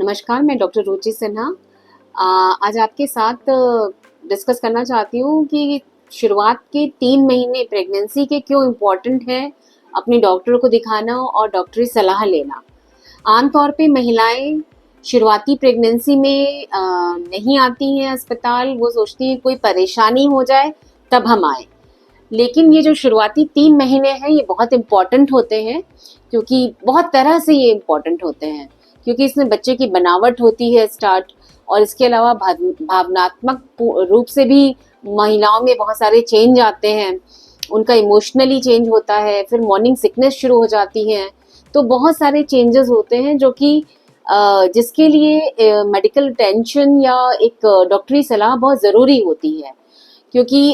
नमस्कार, मैं डॉक्टर रुचि सिन्हा। आज आपके साथ डिस्कस करना चाहती हूँ कि शुरुआत के 3 महीने प्रेगनेंसी के क्यों इम्पोर्टेंट है अपने डॉक्टर को दिखाना और डॉक्टरी सलाह लेना। आमतौर पे महिलाएं शुरुआती प्रेगनेंसी में नहीं आती हैं अस्पताल, वो सोचती हैं कोई परेशानी हो जाए तब हम आए। लेकिन ये जो शुरुआती 3 महीने हैं ये बहुत इम्पॉर्टेंट होते हैं, क्योंकि बहुत तरह से ये इम्पॉर्टेंट होते हैं, क्योंकि इसमें बच्चे की बनावट होती है स्टार्ट, और इसके अलावा भावनात्मक रूप से भी महिलाओं में बहुत सारे चेंज आते हैं। उनका इमोशनली चेंज होता है, फिर मॉर्निंग सिकनेस शुरू हो जाती है। तो बहुत सारे चेंजेस होते हैं जो कि जिसके लिए मेडिकल अटेंशन या एक डॉक्टरी सलाह बहुत ज़रूरी होती है, क्योंकि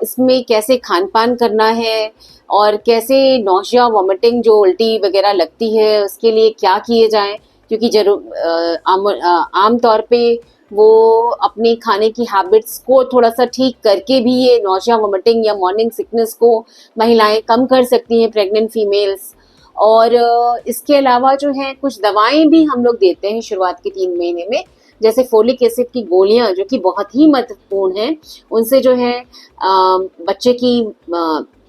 इसमें कैसे खान पान करना है और कैसे नौशिया वॉमिटिंग जो उल्टी वगैरह लगती है उसके लिए क्या किए जाएं, क्योंकि आम तौर पे वो अपने खाने की हैबिट्स को थोड़ा सा ठीक करके भी ये नौशिया वॉमिटिंग या मॉर्निंग सिकनेस को महिलाएं कम कर सकती हैं, प्रेग्नेंट फीमेल्स। और इसके अलावा जो है कुछ दवाएं भी हम लोग देते हैं शुरुआत के 3 महीने में, जैसे फोलिक एसिड की गोलियां जो कि बहुत ही महत्वपूर्ण हैं। उनसे जो है बच्चे की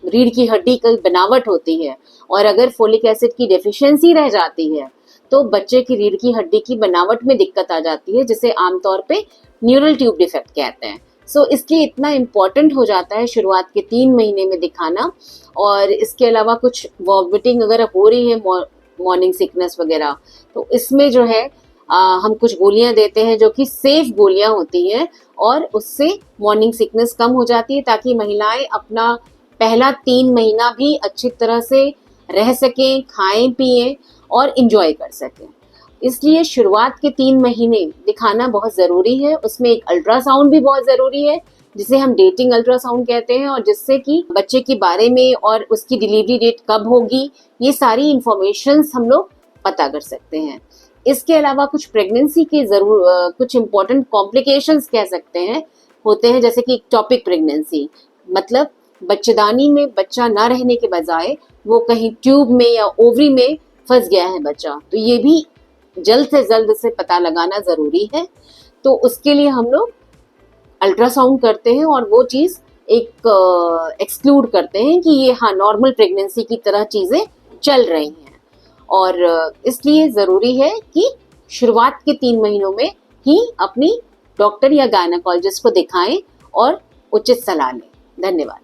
रीढ़ की हड्डी की बनावट होती है, और अगर फोलिक एसिड की डेफिशिएंसी रह जाती है तो बच्चे की रीढ़ की हड्डी की बनावट में दिक्कत आ जाती है, जिसे आमतौर पे न्यूरल ट्यूब डिफेक्ट कहते हैं। सो इसलिए इतना इम्पॉर्टेंट हो जाता है शुरुआत के 3 महीने में दिखाना। और इसके अलावा कुछ वॉमिटिंग अगर हो रही है, मॉर्निंग सिकनेस वगैरह, तो इसमें जो है हम कुछ गोलियां देते हैं जो कि सेफ गोलियां होती हैं, और उससे मॉर्निंग सिकनेस कम हो जाती है, ताकि महिलाएं अपना पहला 3 महीना भी अच्छी तरह से रह सकें, खाएं पिएं और इंजॉय कर सकें। इसलिए शुरुआत के 3 महीने दिखाना बहुत ज़रूरी है। उसमें एक अल्ट्रासाउंड भी बहुत ज़रूरी है, जिसे हम डेटिंग अल्ट्रासाउंड कहते हैं, और जिससे कि बच्चे के बारे में और उसकी डिलीवरी डेट कब होगी ये सारी इंफॉर्मेशंस हम लोग पता कर सकते हैं। इसके अलावा कुछ प्रेगनेंसी के कुछ इम्पोर्टेंट कॉम्प्लिकेशंस कह सकते हैं होते हैं, जैसे कि इक्टोपिक प्रेगनेंसी, मतलब बच्चेदानी में बच्चा ना रहने के बजाय वो कहीं ट्यूब में या ओवरी में फंस गया है बच्चा, तो ये भी जल्द से जल्द से पता लगाना ज़रूरी है। तो उसके लिए हम लोग अल्ट्रासाउंड करते हैं और वो चीज़ एक एक्सक्लूड करते हैं कि ये हाँ नॉर्मल प्रेगनेंसी की तरह चीज़ें चल रही हैं। और इसलिए ज़रूरी है कि शुरुआत के 3 महीनों में ही अपनी डॉक्टर या गायनेकोलॉजिस्ट को दिखाएं और उचित सलाह लें। धन्यवाद।